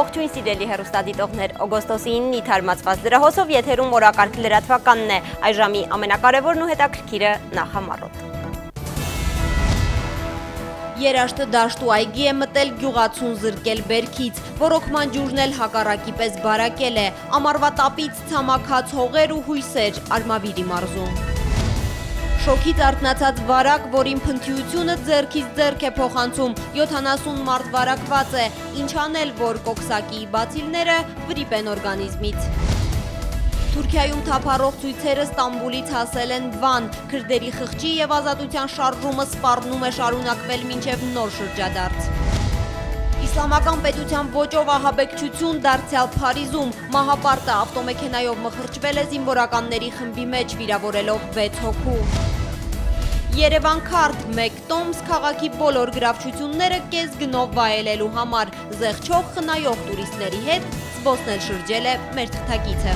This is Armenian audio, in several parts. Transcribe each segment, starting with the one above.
Ողջույն սիրելի հեռուստադիտողներ, օգոստոսի 9-ի թարմացված լրահոսով եթերում օրակարգ լրատվականն է, այս ժամի ամենակարևորն ու հետաքրքիրը նախամարոտ։ Երաշտը դաշտու այգի է մտել գյուղացուն զրկել բերքից, ոռոգման ջուրն էլ հակառակի պես բարակել է, ամառվա տապից ցամաքած հողեր ու հույսեր Արմավիրի մարզում։ Շոքից արթնացած վարակ, որին փնթիությունը ձեռքից ձեռք է փոխանցում, 70 մարդ վարակված է, ինչ անել, որ կոքսակի բացիլները վրիպեն օրգանիզմից։ Թուրքիայում թափառող ցույցերը Ստամբուլից հասել են Վան, քրդերի խղճի եւ ազատության շարժումը սպառնում է շարունակվել մինչեւ նոր շրջադարձ։ Իսլամական պետության ոճով ահաբեկչություն դարձյալ Փարիզում, մահապարտը ավտոմեքենայով մխրճվել է զինվորականների խմբի մեջ, վիրավորելով 6 հոգու։ Երևան քարտ, 1 տոմս քաղաքի բոլոր գրավչությունները կես գնով վայելելու համար, զեղչող խնայող տուրիստների հետ զբոսնել շրջել է մեր թղթակիցը։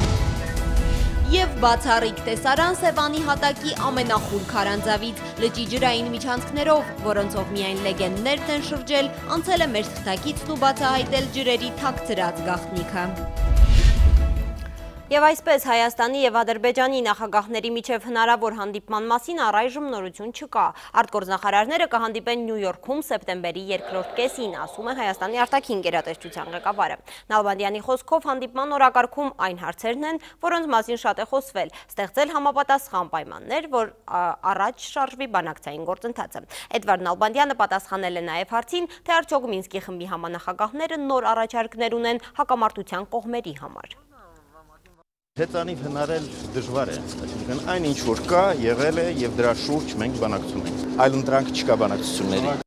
Եվ բացառիկ տեսարան Սևանի հատակի ամենախուլ քարանձավից, լճի ջրային միջանցքներով, որոնցով միայն լեգենդներն են շրջել, անցել է մեր թղթակիցն ու բացահայտել ջրերի թաքցրած գաղտնիքը։ Եվ այսպես Հայաստանի և Ադրբեջանի նախագահների միջև հնարավոր հանդիպման մասին առայժմ նորություն չկա։ Արտգործնախարարները կհանդիպեն Նյու Յորքում սեպտեմբերի 2-րդ կեսին, ասում է Հայաստանի արտաքին գերատեսչության ղեկավարը։ Նալբանդյանի խոսքով հանդիպման օրակարգում այն հարցերն են, որոնց մասին շատ է խոսվել, ստեղծել համապատասխան պայմաններ, որ առաջ շարժվի բանակցային գործընթացը։ Էդվարդ Նալբանդյանը պատասխանել է նաև հարցին, թե արդյոք Մինսկի խմբի համանախագահները նոր առաջարկներ ունեն հակամարտության կողմերի համար։ Հեծանիվ հնարել դժվար է, այսինքն այն ինչ որ կա, եղել է եւ դրա շուրջ մենք բանակցում ենք։ Այլ ընտրանք չկա բանակցությունների։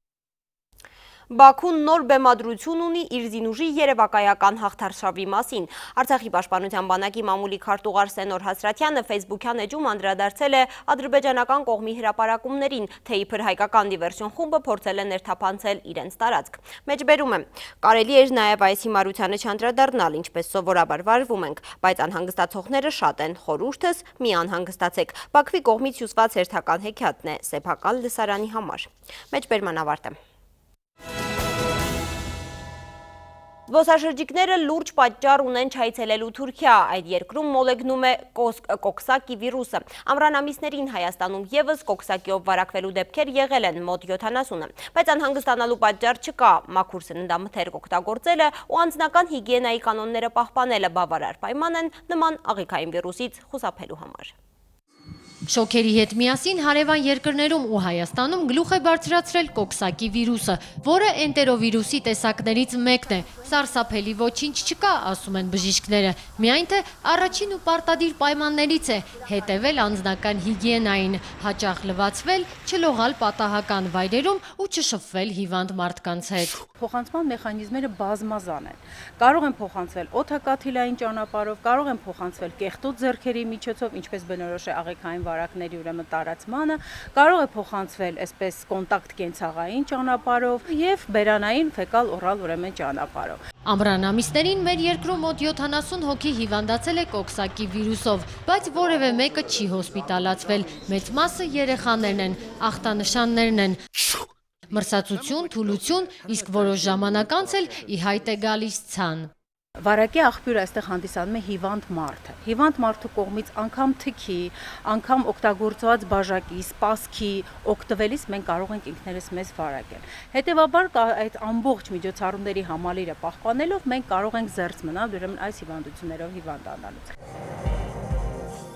Բաքուն նոր բեմադրություն ունի իր զինուժի երևակայական հաղթարշավի մասին։ Արցախի պաշտպանության բանակի մամուլի քարտուղար Սենոր Հասրատյանը Facebook-յան էջում անդրադարձել է ադրբեջանական կողմի հրապարակումներին, թե իբր հայկական դիվերսիոն խումբը փորձել է ներթափանցել իրենց տարածք։ Մեջբերում է. կարելի էր նաև այս հիմարությանը չանդրադառնալ, ինչպես սովորաբար վարվում ենք, բայց անհանգստացողները շատ են, խորհուրդս մի անհանգստացեք։ Բաքվի կողմից հյուսված հերթական հեքիաթն է սեփական լսարանի համար։ Մեջբերման ավարտը։ Զբոսաշրջիկները լուրջ պատճառ ունեն չայցելելու Թուրքիա, այդ երկրում մոլեգնում է կոքսակի վիրուսը։ Ամռան ամիսներին Հայաստանում ևս կոքսակիով վարակվելու դեպքեր եղել են մոտ 70-ը, բայց անհանգստանալու պատճառ չկա, մաքուր սննդամթերք օգտագործելը ու անձնական հիգիենայի կանոնները պահպանելը բավարար պայման են նման աղիքային վիրուսից խուսափելու համար։ Շոքերի հետ միասին հարևան երկրներում ու Հայաստանում գլուխ է բարձրացրել կոքսակի վիրուսը, որը էնտերովիրուսի տեսակներից մեկն է։ Սարսափելի ոչինչ չկա, ասում են բժիշկները, միայն թե առաջին ու պարտադիր պայմաններից է հետևել անձնական հիգիենային, հաճախ լվացվել, չլողալ պատահական վայրերում ու չշփվել հիվանդ մարդկանց հետ։ Փոխանցման մեխանիզմները բազմազան են։ Կարող են փոխանցվել օդակաթիլային ճանապարհով, կարող են փոխանցվել կեղտոտ ձեռքերի միջոցով, ինչպես բնորոշ է աղիքային վարակների ուրեմն տարածմանը, կարող է փոխանցվել այսպես կոնտակտ կենցաղային ճանապարհով եւ բերանային ֆեկալ օրալ ուրեմն ճանապարհով։ Ամռան ամիսներին մեր երկրում մոտ 70 հոգի հիվանդացել է կոքսակի վիրուսով, բայց որևէ մեկը չի հոսպիտալացվել, մեծ մասը երեխաներն են, ախտանշաններն են։ Մրսածություն, թուլություն, իսկ որոշ ժամանակ անց էլ ի հայտ է գալիս ցան։ Վարակի աղբյուրը այստեղ հանդիսանում է հիվանդ մարդը։ Հիվանդ մարդու կողմից անգամ թքի, անգամ օգտագործված բաժակի, սպասքի օգտվելիս մենք կարող ենք ինքներս մեզ վարակել։ Հետևաբար այդ ամբողջ միջոցառումների համալիրը պահպանելով մենք կարող ենք զերծ մնալ ուրեմն այս հիվանդություններով հիվանդանալուց։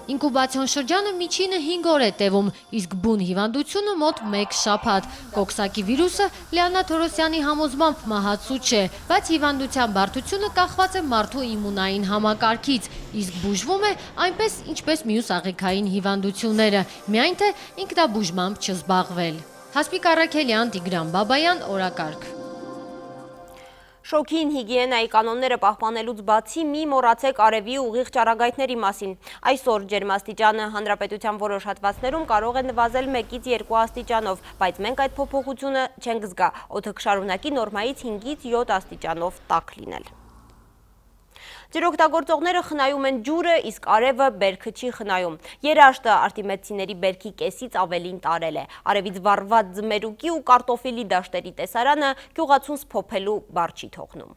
Ինկուբացիոն շրջանը միջինը 5 օր է տևում, իսկ բուն հիվանդությունը մոտ 1 շաբաթ։ Կոքսակի վիրուսը Լիանա Թորոսյանի համոզմամբ մահացու չէ, բայց հիվանդության բարդությունը կախված է մարդու իմունային համակարգից, իսկ բուժվում է այնպես, ինչպես մյուս աղիքային հիվանդությունները, միայն թե ինքնաբուժմամբ չզբաղվել։ Հասմիկ Առաքելյան, Տիգրան Բաբայան, օրակարգ։ Շոքին հիգիենայի կանոնները պահպանելուց բացի մի մոռացեք արևի ուղիղ ճառագայթների մասին։ Այսօր ջերմաստիճանը հանրապետության որոշ հատվածներում կարող է նվազել 1-ից 2 աստիճանով, բայց մենք այդ փոփոխությունը չենք զգա, օդը կշարունակի նորմայից 5-ից 7 աստիճանով տաք լինել։ Ջրօգտագործողները խնայում են ջուրը, իսկ արևը բերքը չի խնայում։ Երաշտը արտիմեծիների բերքի կեսից ավելին տարել է։ Արևից վառված ձմերուկի ու կարտոֆիլի դաշտերի տեսարանը գյուղացուն սփոփելու բար չի թողնում։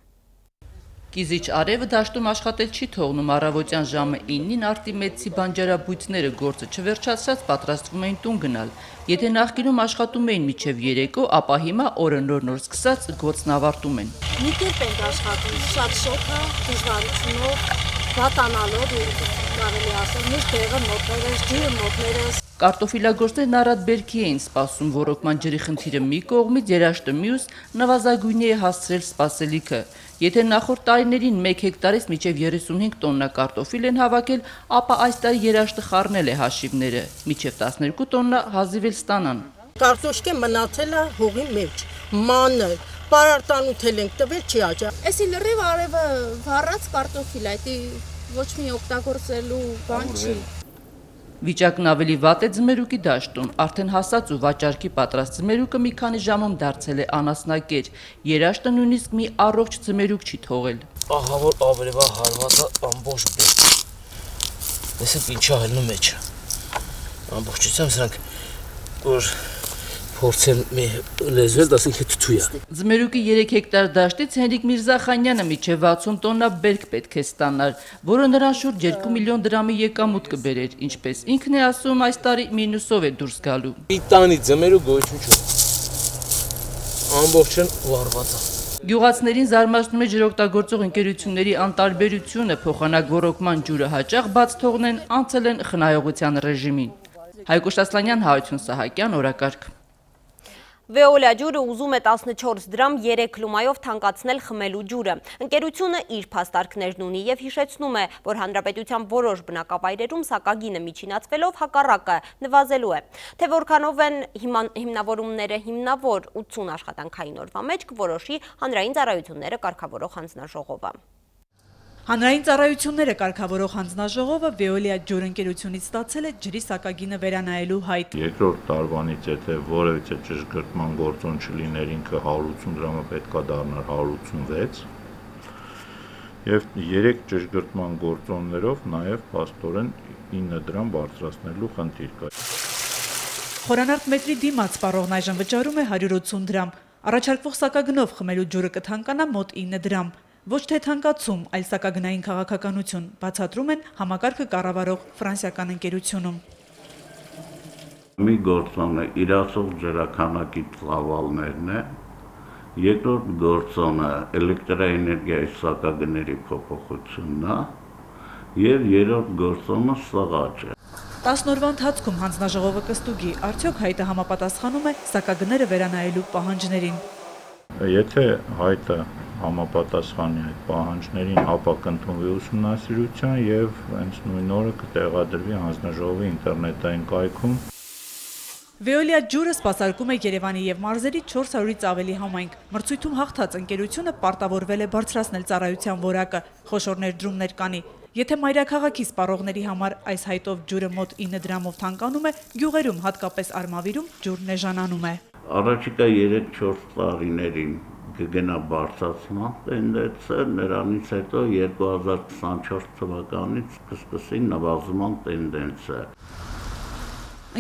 Կիզիչ արևը դաշտում աշխատել չի թողնում, առավոտյան ժամը 9-ին արտիմեցի բանջարաբույծները գործը չվերջացրած պատրաստվում էին տուն գնալ։ Եթե նախկինում աշխատում էին մինչև երեկո, ապա հիմա օրը նոր սկսած գործն ավարտում են։ Մի կերպ ենք աշխատում, շատ շոգ է, դժվարությունով, վատանալով, ավելի ասել, միշտ տեղը մոտներս, ջուրը մոտներս։ Կարտոֆիլագործներն առատ բերքի էին սպասում, ոռոգման ջրի խնդիրը մի կողմից, երաշտը մյուս, նվազագույնի է հասցրել սպասելիքը։ Եթե նախորդ տարիներին 1 հեկտարից մինչև 35 տոննա կարտոֆիլ են հավաքել, ապա այս տարի երաշտը խառնել է հաշիվները, մինչև 12 տոննա հազիվ էլ ստանան։ Կարտոշկը մնացել է հողի մեջ, մանր, պարարտանութել ենք տվել չի աճա։ Էսի լրիվ արևը վառած կարտոֆիլ է, դա ոչ մի օգտագործելու բան չի։ Վիճակն ավելի վատ է ձմերուկի դաշտում, արդեն հասած ու վաճառքի պատրաստ ձմերուկը մի քանի ժամում դարձել է անասնակեր, երաշտը նույնիսկ մի առողջ ձմերուկ չի թողել։ Ահա որ ավերևա հարվածը ամբողջ բերք, տեսեք ինչա հելնում մեջ, ամբողջությամբ սրանք որ փորձեն մի լեզվել, դասինք թթու է։ Ձմերուկի 3 հեկտար դաշտից Հենրիկ Միրզախանյանը մինչև 60 տոննա բերք պետք է ստանար, որը նրան շուրջ 2 միլիոն դրամի եկամուտ կբերեր, ինչպես ինքն է ասում, այս տարի մինուսով է դուրս գալու։ Մի տանի ձմերուկ գոյություն չունի, ամբողջն վառված է։ Գյուղացիներին զարմացնում է ջրօգտագործող ընկերությունների անտարբերությունը, փոխանակ ոռոգման ջուրը հաճախ բաց թողնեն, անցել են խնայողության ռեժիմին։ Հայկոս Ասլանյան, Հարություն Սահակյան, օրակարգ։ Veolia ջուրը ուզում է 14 դրամ 3 լումայով թանկացնել խմելու ջուրը։ Ընկերությունը իր փաստարկներն ունի եւ հիշեցնում է, որ հանրապետության որոշ բնակավայրերում սակագինը միջինացվելով հակառակը նվազելու է։ Թե որքանով են հիմնավորումները հիմնավոր 80 աշխատանքային օրվա մեջ կորոշի հանրային ծառայությունները կարգավորող հանձնաժողովը։ Հանրային ծառայությունները կարգավորող հանձնաժողովը Veolia ջուրընկերությունից ստացել է ջրի սակագինը վերանայելու հայտ։ Երկրորդ տարվանից եթե որևիցե ճշգրտման գործոն չլիներ, ինքը 180 դրամը պետքա դառնար 186 եւ 3 ճշգրտման գործոններով նաեւ փաստորեն 9 դրամ բարձրացնելու խնդիր կա։ Խորանարդ մետրի դիմաց սպառողն այժմ վճարում է 180 դրամ։ Առաջարկվող սակագնով խմելու ջուրը կթանկանա մոտ 9 դրամ։ Ոչ թե թանկացում, այլ սակագնային քաղաքականություն, բացատրում են համակարգը կառավարող ֆրանսիական ընկերությունում։ Մի գործոնը իրացող ջրաքանակի ծավալներն է, երկրորդ գործոնը էլեկտրաէներգիայի սակագների փոփոխությունն է, եւ երրորդ գործոնը սղաճը։ 10 օրվա ընթացքում հանձնաժողովը կստուգի, արդյոք հայտը համապատասխանում է սակագները վերանայելու պահանջներին։ Եթե հայտը համապատասխանի այդ պահանջներին, ապա կընդունվի ուսումնասիրության եւ հենց նույն օրը կտեղադրվի հանձնաժողովի ինտերնետային կայքում։ Veolia ջուրը սպասարկում է Երևանի եւ մարզերի 400-ից ավելի համայնք։ Մրցույթում հաղթած ընկերությունը պարտավորվել է բարձրացնել ծառայության որակը, խոշոր ներդրումներ կանի։ Եթե մայրաքաղաքի սպառողների համար այս հայտով ջուրը մոտ 9 դրամով թանկանում է, գյուղերում, հատկապես Արմավիրում, ջուրն էժանանում է։ Առաջիկա 3-4 տարիներին կգնա բարձրացման տենդենսը, նրանից հետո 2024 թվականից կսկսի նվազման տենդենսը։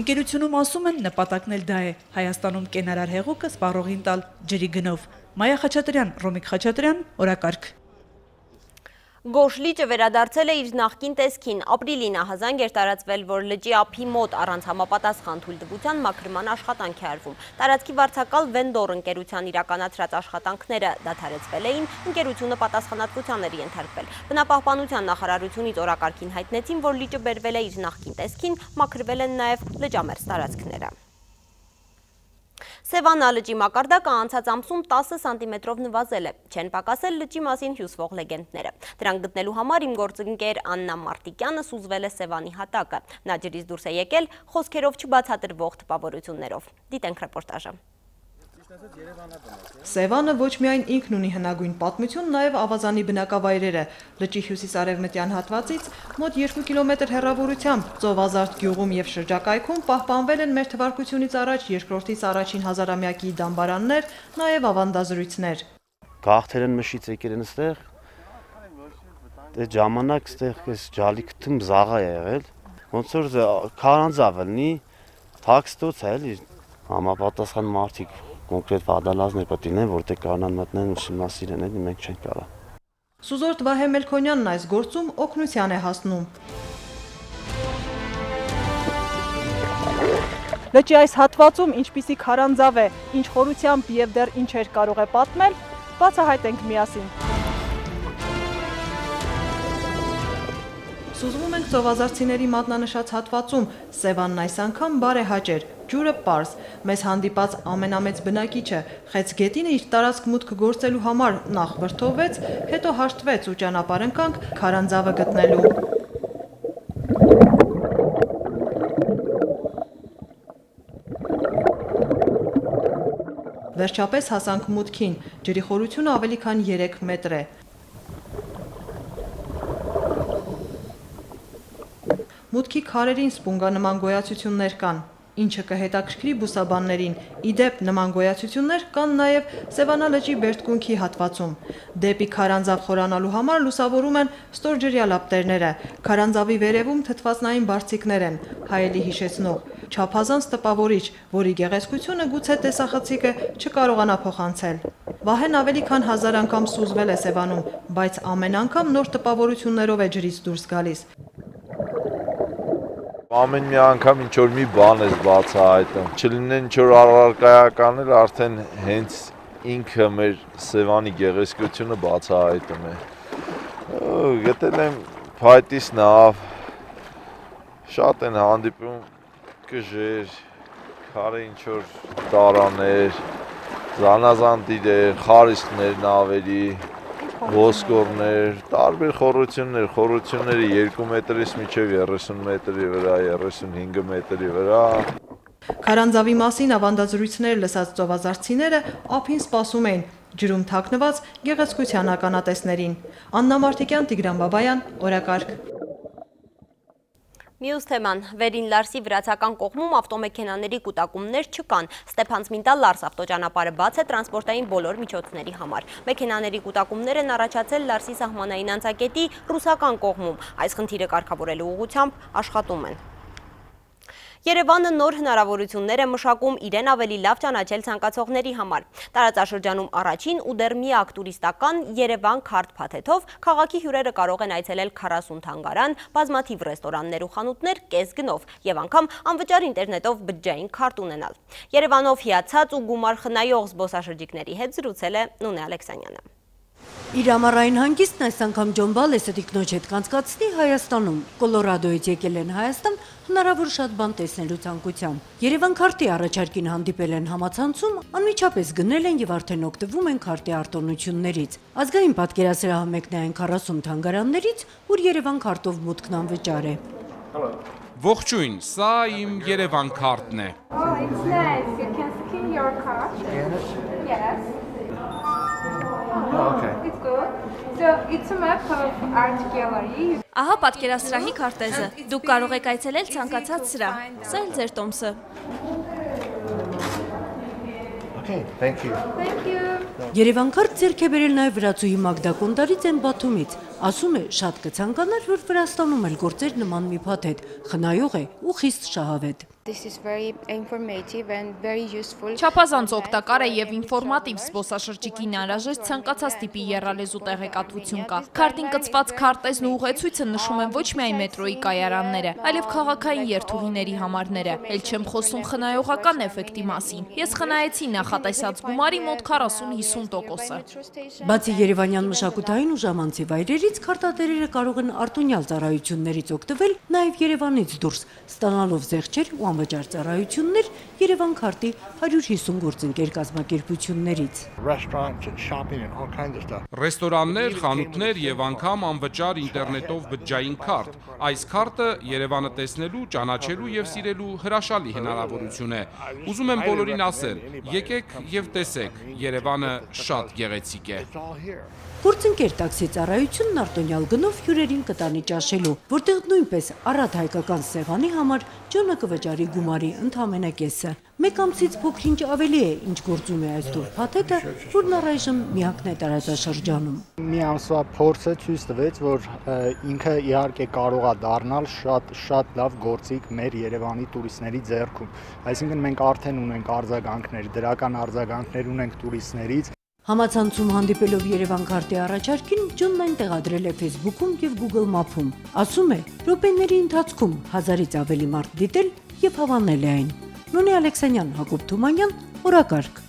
Ընկերությունում ասում են նպատակն էլ դա է, Հայաստանում կենարար հեղուկը սպառողին տալ ջրի գնով։ Մայա Խաչատրյան, Ռոմիկ Խաչատրյան, օրակարգ։ Գոշ լիճը վերադարձել է իր նախկին տեսքին, ապրիլին ահազանգ էր տարածվել, որ լճի ափի մոտ առանց համապատասխան թույլտվության մաքրման աշխատանք է արվում։ Տարածքի վարձակալ Վենդոր ընկերության իրականացրած աշխատանքները դադարեցվել էին, ընկերությունը պատասխանատվության էր ենթարկվել։ Բնապահպանության նախարարությունից օրակարգին հայտնեցին, որ լիճը բերվել է իր նախկին տեսքին, մաքրվել են նաև լճամերձ տարածքները։ Սևանա լճի մակարդակը անցած ամսում 10 սանտիմետրով նվազել է, չեն պակասել լճի մասին հյուսվող լեգենդները։ Դրանք գտնելու համար իմ գործընկեր Աննա Մարտիկյանը սուզվել է Սևանի հատակը։ Նա ջրից դուրս է եկել խոսքերով չբացատրվող տպավորություններով։ Դիտենք ռեպորտաժը։ Սևանը ոչ միայն ինքն ունի հնագույն պատմություն, նաև ավազանի բնակավայրերը։ Լճի հյուսիսարևմտյան հատվածից մոտ 2 կիլոմետր հեռավորությամբ Ծովազարդ գյուղում եւ շրջակայքում պահպանվել են մեր թվարկությունից առաջ երկրորդից առաջին հազարամյակի դամբարաններ, նաև ավանդազրույցներ։ Գաղթեր են մշից եկել են այստեղ։ Դե ժամանակ այստեղ էս ջալիքթում զաղա է եղել։ Ոնց որ քարանձավ լինի, թաքստոց է էլի, համապատասխան մարդիկ կոնկրետ վադալազներ պետք է լինեն, որտեղ կանան մտնեն ուսումնասիրեն, էլի մենք չենք կարող։ Սուզորդ Վահե Մելքոնյանն այս գործում օգնության է հասնում։ Լճի այս հատվածում ինչպիսի քարանձավ է, ինչ խորությամբ եւ դեռ ինչեր կարող է պատմել, բացահայտենք միասին։ Սուզվում ենք ծովազարցիների մատնանշած հատվածում, Սևանն այս անգամ բարեհաճ էր, ջուրը պարզ, մեզ հանդիպած ամենամեծ բնակիչը, Խեց գետինը իր տարածք մուտք գործելու համար նախ վրդովվեց, հետո հաշտվեց ու ճանապարհ ընկանք քարանձավը գտնելու։ Վերջապես հասանք մուտքին, ջրի խորությունը ավելի քան 3 մետր է։ Մուտքի քարերին սպունգանման գոյացություններ կան, ինչը կհետաքրքրի բուսաբաններին, իդեպ նման գոյացություններ կան նաև Սևանա լճի Բերդկունքի հատվածում։ Դեպի քարանձավ խորանալու համար լուսավորում են ստորջրյա լապտերները, քարանձավի վերևում թթվածնային բարձիկներ են, հայելի հիշեցնող, չափազանց տպավորիչ, որի գեղեցկությունը գուցե տեսախցիկը չկարողանա փոխանցել։ Վահեն ավելի քան 1000 անգամ սուզվել է Սևանում, բայց ամեն անգամ նոր տպավորություններով է ջրից դուրս գալիս։ Ամեն մի անգամ ինչ որ մի բան ես բացահայտում, չլինեն ինչ որ առարկայականներ, արդեն հենց ինքը մեր Սևանի գեղեցկությունը բացահայտում է։ Գտել եմ փայտից նավ, շատ են հանդիպում կժեր, քարե ինչ որ տարաներ, զանազան դիրեր, խարիսկներ նավերի, ոսկորներ, տարբեր խորությունները 2 մետրից մինչև 30 մետրի վրա, 35 մետրի վրա։ Քարանձավի մասին ավանդազրույցներ լսած ծովազարցիները ափին սպասում էին, ջրում թաքնված գեղեցկության ականատեսներին։ Աննա Մարտիկյան, Տիգրան Բաբայան, օրակարգ։ Մյուս թեման, Վերին Լարսի վրացական կողմում ավտոմեքենաների կուտակումներ չկան, Ստեփանցմինտալ Լարս ավտոճանապարհը բաց է տրանսպորտային բոլոր միջոցների համար։ Մեքենաների կուտակումներ են առաջացել Լարսի սահմանային անցակետի ռուսական կողմում, այս խնդիրը կարգավորելու ուղղությամբ աշխատում են։ Երևանը նոր հնարավորություններ է մշակում իրեն ավելի լավ ճանաչել ցանկացողների համար։ Տարածաշրջանում առաջին ու դեռ միակ տուրիստական Երևան քարտ փաթեթով քաղաքի հյուրերը կարող են այցելել 40 թանգարան, բազմաթիվ ռեստորաններ ու խանութներ կես գնով եւ անգամ անվճար ինտերնետով բջջային քարտ ունենալ։ Երևանով հիացած ու գումար խնայող զբոսաշրջիկների հետ զրուցել է Նունե Ալեքսանյանը։ Իր ամառային հանգիստն այս անգամ Ջոն Բալեսը տիկնոջ հետ կանցկացնի Հայաստանում, Կոլորադոից եկել են Հայաստան հնարավոր շատ բան տեսնելու ցանկությամբ։ Երևան քարտի առաջարկին հանդիպել են համացանցում, անմիջապես գնել են եւ արդեն օգտվում են քարտի արտոնություններից։ Ազգային պատկերասրահը մեկն է այն 40 թանգարաններից, ուր Երևան քարտով մուտքն անվճար է։ Ողջույն, սա իմ Երևան քարտն է։ Ահա պատկերասրահի քարտեզը։ Դուք կարող եք այցելել ցանկացած սրահ։ Սա էլ ձեր տոմսը։ Երևան քարտ ձեռք է բերել նաև վրացուհի Մագդա Կոնդարիձեն Բաթումից։ Ասում է, շատ կցանկանար, որ Վրաստանում էլ գործեր նման մի փաթեթ, խնայող է ու խիստ շահավետ։ Չափազանց օգտակար է եւ ինֆորմատիվ զբոսաշրջիկին անհրաժեշտ ցանկացած տիպի եռալեզու տեղեկատվություն կա։ Քարտին կցված քարտեզն ու ուղեցույցը նշում են ոչ միայն մետրոյի կայարանները, այլև քաղաքային երթուղիների համարները։ Էլ չեմ խոսում խնայողական էֆեկտի մասին։ Ես խնայեցի նախատեսած գումարի մոտ 40-50%-ը։ Բացի երևանյան մշակութային ու ժամանցի վայրերից, քարտատերերը կարող են արտոնյալ ծառայություններից օգտվել նաև Երևանից դուրս, ստանալով զեղչեր ու անվճար ծառայություններ Երևան քարտի 150 գործընկեր կազմակերպություններից։ Ռեստորաններ, խանութներ եւ անգամ անվճար ինտերնետով բջջային քարտ։ Այս քարտը Երևանը տեսնելու, ճանաչելու եւ սիրելու հրաշալի հնարավորություն է։ Ուզում եմ բոլորին ասել, եկեք եւ տեսեք, Երևանը շատ գեղեցիկ է։ Գործընկեր տաքսի ծառայությունն արտոնյալ գնով հյուրերին կտանի ճաշելու, որտեղ նույնպես առատ հայկական սեղանի համար Ջոնը կվճարի գումարի ընդամենը կեսը։ Մեկ ամսից փոքր-ինչ ավելի է, ինչ գործում է այս տուր փաթեթը, որն առայժմ միակն է տարածաշրջանում։ Մի ամսվա փորձը ցույց տվեց, որ ինքը իհարկե կարող է դառնալ շատ լավ գործիք մեր Երևանի տուրիստների ձեռքում։ Այսինքն մենք արդեն ունենք արձագանքներ, դրական արձագանքներ ունենք տուրիստներից։ Համացանցում հանդիպելով Երևան քարտի առաջարկին, Ջոնն այն տեղադրել է Facebook-ում եւ Google Map-ում։ Ասում է, րոպեների ընթացքում 1000-ից ավելի մարդ դիտել եւ հավանել է այն։ Նոնի Ալեքսանյան, Հակոբ Թումանյան, օրակարգ։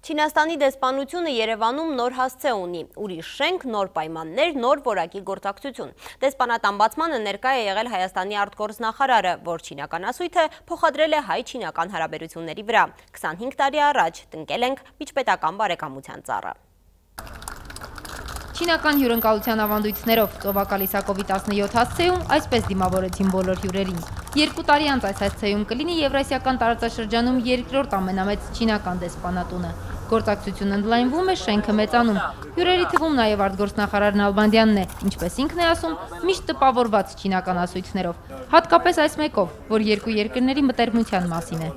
Չինաստանի դեսպանությունը Երևանում նոր հասցե ունի, ուրիշ շենք, նոր պայմաններ, նոր որակի գործակցություն։ Դեսպանատան բացմանը ներկա է եղել Հայաստանի արտգործնախարարը, որ չինական ասույթը փոխադրել է հայ-չինական հարաբերությունների վրա։ 25 տարի առաջ տնկել ենք միջպետական բարեկամության ծառը։ Չինական հյուրընկալության ավանդույթներով ծովակալիսա-COVID-17 հասցեում այսպես դիմավորեցին բոլոր հյուրերին։ 2 տարի անց այս հասցեում կլինի Եվրասիական տարածաշրջանում երկրորդ ամենամեծ չինական դեսպանատունը։ Գործակցությունը ընդլայնվում է, շենքը մեծանում։ Հյուրերի թվում նաև արտգործնախարար Նալբանդյանն է, ինչպես ինքն է ասում, միշտ տպավորված չինական ասույթներով, հատկապես այս մեկով, որ երկու երկրների մտերմության մասին է։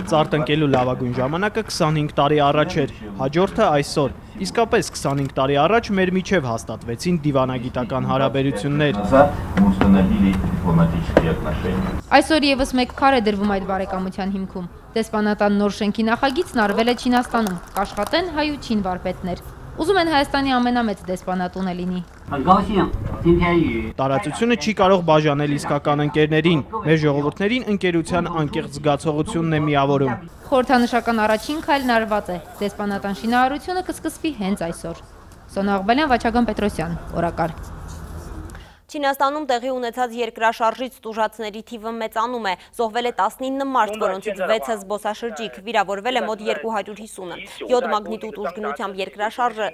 Ծառ տնկելու լավագույն ժամանակը 25 տարի առաջ էր, հաջորդը այսօր։ Իսկապես 25 տարի առաջ մեր միջև հաստատվեցին դիվանագիտական հարաբերություններ։ Այսօր եւս մեկ քար է դրվում այդ բարեկամության հիմքում։ Դեսպանատան նոր շենքի նախագիծն արվել է Չինաստանում, կաշխատեն հայ ու չին վարպետներ։ Ուզում են Հայաստանի ամենամեծ դեսպանատունը լինի։ Տարածությունը չի կարող բաժանել իսկական ընկերներին, մեր ժողովուրդներին ընկերության անկեղծ զգացողությունն է միավորում։ Խորհրդանշական առաջին քայլն արված է։ Դեսպանատան շինարարությունը կսկսվի հենց այսօր։ Սոնա Աղբալյան, Վաչագն Պետրոսյան, օրակարգ։ Չինաստանում տեղի ունեցած երկրաշարժից տուժածների թիվը մեծանում է, զոհվել է 19 մարդ, որոնցից 6-ը զբոսաշրջիկ, վիրավորվել է մոտ 250-ը։ 7 մագնիտուդ ուժգնությամբ երկրաշարժը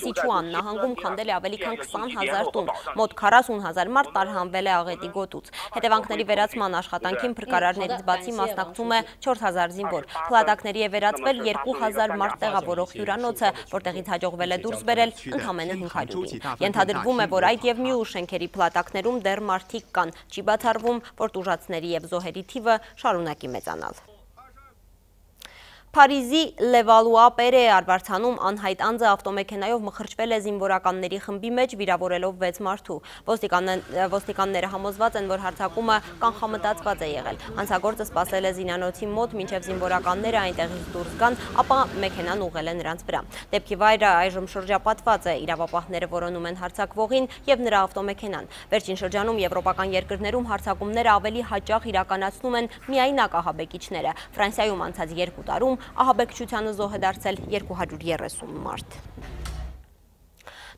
Սիչուան նահանգում քանդել է ավելի քան 20,000 տուն, մոտ 40,000 մարդ տարհանվել է աղետի գոտուց։ Հետևանքների վերացման աշխատանքին փրկարարներից բացի մասնակցում է 4000 զինվոր։ Փլատակների է վերածվել 2000 մարդ տեղավորող հյուրանոցը, որտեղից հաջողվել է դուրս բերել ընդամենը 500-ին։ Ենթադրվում է, որ այդ եւ մյուս շենքերի փլատակներում դեռ մարդիկ կան, չի բացառվում, որ տուժածների եւ զոհերի թիվը շարունակի մեծանալ։ Փարիզի Լևալուա Պերե արվարձանում անհայտ անձը ավտոմեքենայով մխրճվել է զինվորականների խմբի մեջ, վիրավորելով 6 մարդու։ Ոստիկանները համոզված են, որ հարձակումը կանխամտածված է եղել։ Հանցագործը սպասել է զինանոցի մոտ, մինչև զինվորականները այնտեղից դուրս գան, ապա մեքենան ուղղել է նրանց վրա։ Դեպքի վայրը այժմ շրջապատված է, իրավապահները որոնում են հարձակվողին եւ նրա ավտոմեքենան։ Վերջին շրջանում եվրոպական երկրներում հարձակումները ավելի հաճախ իրականացնում են միայնակ ահաբեկիչները։ Ֆրանսիայում անցած 2 տարում ահաբեկչությանը զոհ է դարձել 230 մարդ։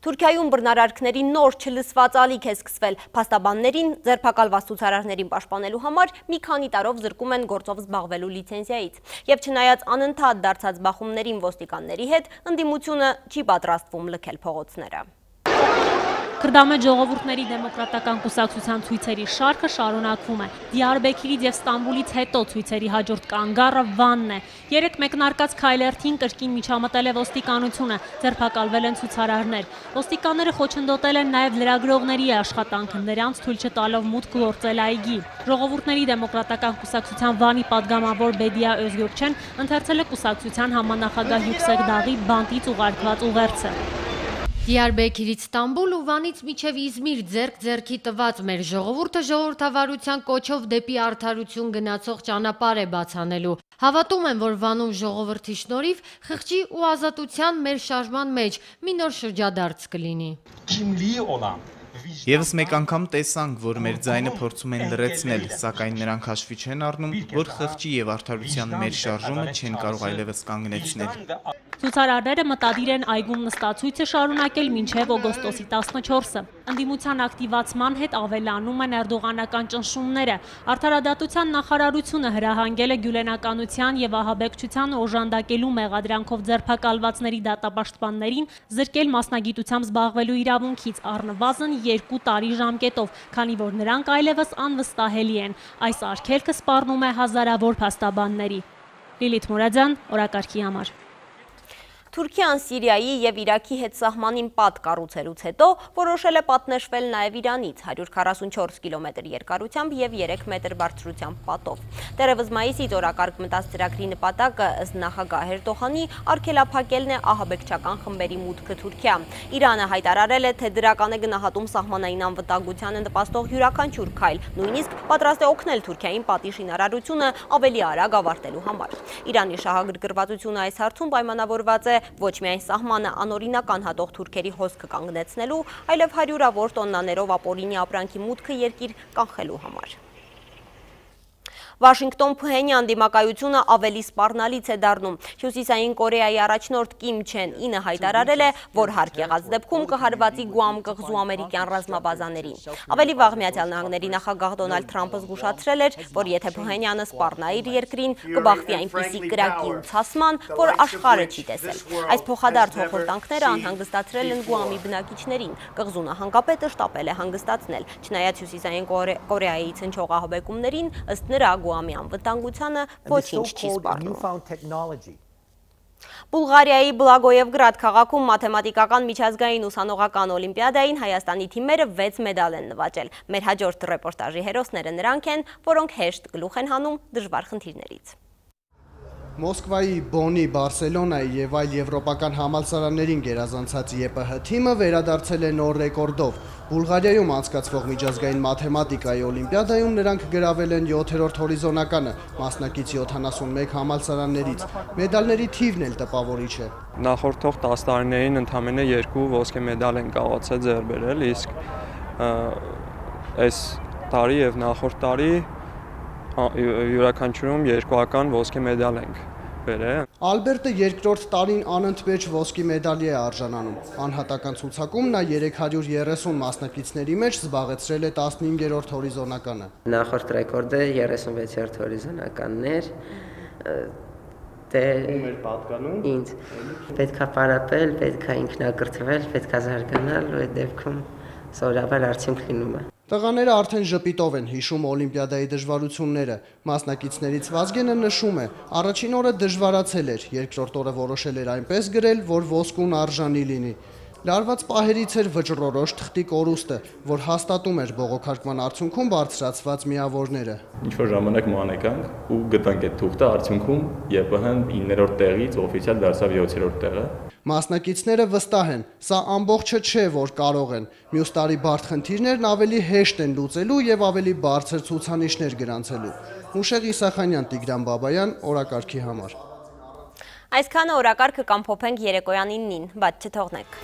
Թուրքիայում բռնարարքների նոր չլսված ալիք է սկսվել։ Փաստաբաններին ձերբակալված ցուցարարներին պաշտպանելու համար մի քանի տարով զրկում են գործով զբաղվելու լիցենզիայից։ Եվ չնայած անընդհատ դարձած բախումներին ոստիկանների հետ, ընդդիմությունը չի պատրաստվում լքել փողոցները։ Քրդամետ ժողովուրդների դեմոկրատական կուսակցության ցույցերի շարքը շարունակվում է։ Դիարբեքիրից եւ Ստամբուլից հետո ցույցերի հաջորդ կանգառը Վանն է։ 3 մեկնարկած քայլերթին կրկին միջամտել է ոստիկանությունը, ձերբակալվել են ցուցարարներ։ Ոստիկանները խոչընդոտել են նաեւ լրագրողների աշխատանքը, նրանց թույլ չտալով մուտք գործել այգի։ Ժողովուրդների դեմոկրատական կուսակցության Վանի падգամավոր Բեդիա Özgürkçen ընթերցել է կուսակցության համանախագահ Yüksek Dağ-ի բանտից ուղարկված ուղերձը։ Դիարբեքիրից Ստամբուլ ու Վանից մինչև Իզմիր ձեռք-ձեռքի տված մեր ժողովուրդը ժողովրդավարության կոչով դեպի արդարություն գնացող ճանապարհ է բացանելու։ Հավատում եմ, որ Վանում ժողովրդի շնորհիվ խղճի ու ազատության մեր շարժման մեջ մի նոր շրջադարձ կլինի։ Եվս մեկ անգամ տեսանք, որ մեր ձայնը փորձում են լրացնել, սակայն նրանք հաշվի չեն առնում, որ խղճի եւ արդարության մեր շարժումը չեն կարող այլևս կանգնեցնել։ Ցուցարարները մտադիր են այգում նստացույցը շարունակել մինչև օգոստոսի 14-ը։ Ընդդիմության ակտիվացման հետ ավելանում են էրդողանական ճնշումները։ Արդարադատության նախարարությունը հրահանգել է գյուլենականության եւ ահաբեկչության օժանդակելու մեղադրանքով ձերբակալվածների դատապաշտպաններին զրկել մասնագիտությամբ զբաղվելու իրավունքից առնվազն 2 տարի ժամկետով, քանի որ նրանք այլևս անվստահելի են։ Այս արգելքը սպառնում է հազարավոր փաստաբանների։ Լիլիթ Մուրադյան, օրակարգի համար։ Թուրքիան Սիրիայի եւ Իրաքի հետ սահմանին պատ կառուցելուց հետո որոշել է պատնեշվել նաեւ Իրանից 144 կիլոմետր երկարությամբ եւ 3 մետր բարձրությամբ պատով։ Դեռևս մայիսից օրակարգ մտած ծրագրի նպատակը ըստ նախագահ Էրդողանի արգելափակելն է ահաբեկչական խմբերի մուտքը Թուրքիա։ Իրանը հայտարարել է, թե դրական է գնահատում սահմանային անվտանգությանը նպաստող յուրաքանչյուր քայլ, նույնիսկ պատրաստ է օգնել Թուրքիային պատի շինարարությունը ավելի արագ ավարտելու համար։ Իրանի շահագրգռվածությունը այս հարցում պայմանավորված է ոչ միայն սահմանը անօրինական հատող թուրքերի հոսքը կանգնեցնելու, այլև հարյուրավոր տոննաներով ապօրինի ապրանքի մուտքը երկիր կանխելու համար։ Վաշինգտոն-Փհենյան դիմակայությունը ավելի սպառնալից է դառնում։ Հյուսիսային Կորեայի առաջնորդ Կիմ Չեն Ինը հայտարարել է, որ հարկ եղած դեպքում կհարվածի Գուամ կղզու ամերիկյան ռազմաբազաներին։ Ավելի վաղ Միացյալ Նահանգների նախագահ Դոնալդ Թրամփը զգուշացրել էր, որ եթե Փհենյանը սպառնա իր երկրին, կբախվի այնպիսի կրակի ու ցասման, որ աշխարհը չի տեսել։ Այս փոխադարձ հոխորտանքները անհանգստացրել են Գուամի բնակիչներին։ Կղզու նահանգապետը շտապել է հանգստացնել, չնայած Հյուսիսային Կորեայից հնչող ահաբեկումներին, ըստ նրա Գուամի անվտանգությանը ոչինչ չի սպառնում։ Բուլղարիայի Բլագոևգրադ քաղաքում մաթեմատիկական միջազգային ուսանողական օլիմպիադային Հայաստանի թիմերը 6 մեդալ են նվաճել։ Մեր հաջորդ ռեպորտաժի հերոսները նրանք են, որոնք հեշտ գլուխ են հանում դժվար խնդիրներից։ Մոսկվայի, Բոնի, Բարսելոնայի եւ այլ եվրոպական համալսարաններին գերազանցած ԵՊՀ թիմը վերադարձել է նոր ռեկորդով։ Բուլղարիայում անցկացվող միջազգային մաթեմատիկայի օլիմպիադայում նրանք գրավել են 7-րդ հորիզոնականը, մասնակից 71 համալսարաններից։ Մեդալների թիվն էլ տպավորիչ է։ Նախորդող 10 տարիներին ընդամենը 2 ոսկե մեդալ են կարողացել ձեռք բերել, իսկ այս տարի եւ նախորդ տարի յուրաքանչյուրում 2-ական ոսկե մեդալ ենք բերել։ Ալբերտը երկրորդ տարին անընդմեջ ոսկի մեդալի է արժանանում։ Անհատական ցուցակում նա 330 մասնակիցների մեջ զբաղեցրել է 15-րդ հորիզոնականը։ Նախորդ ռեկորդը 36-րդ հորիզոնականն էր։ Ում էր պատկանում։ Ինձ։ Պետքա պարապել, պետքա ինքնակրթվել, պետքա զարգանալ, ու այդ դեպքում սովորաբար արդյունք լինում է։ Տղաները արդեն ժպիտով են հիշում օլիմպիադայի դժվարությունները։ Մասնակիցներից Վազգենը նշում է, առաջին օրը դժվարացել էր, երկրորդ օրը որոշել էր այնպես գրել, որ ոսկուն արժանի լինի։ Լարված պահերից էր վճռորոշ թղթի կորուստը, որ հաստատում էր բողոքարկման արդյունքում բարձրացված միավորները։ Ինչ-որ ժամանակ մանեկանք ու գտանք այդ թուղթը, արդյունքում ԵՊՀ-ն 9-րդ տեղից օֆիցիալ դարձավ 7-րդ տեղը։ Մասնակիցները վստահ են, սա ամբողջը չէ, որ կարող են։ Մյուս տարի բարդ խնդիրներն ավելի հեշտ են լուծելու եւ ավելի բարձր ցուցանիշներ գրանցելու։ Մուշեղ Իսախանյան, Տիգրան Բաբայան, օրակարգի համար։ Այսքանը օրակարգը կամփոփենք երեկոյան 9-ին, բայց չթողնեք։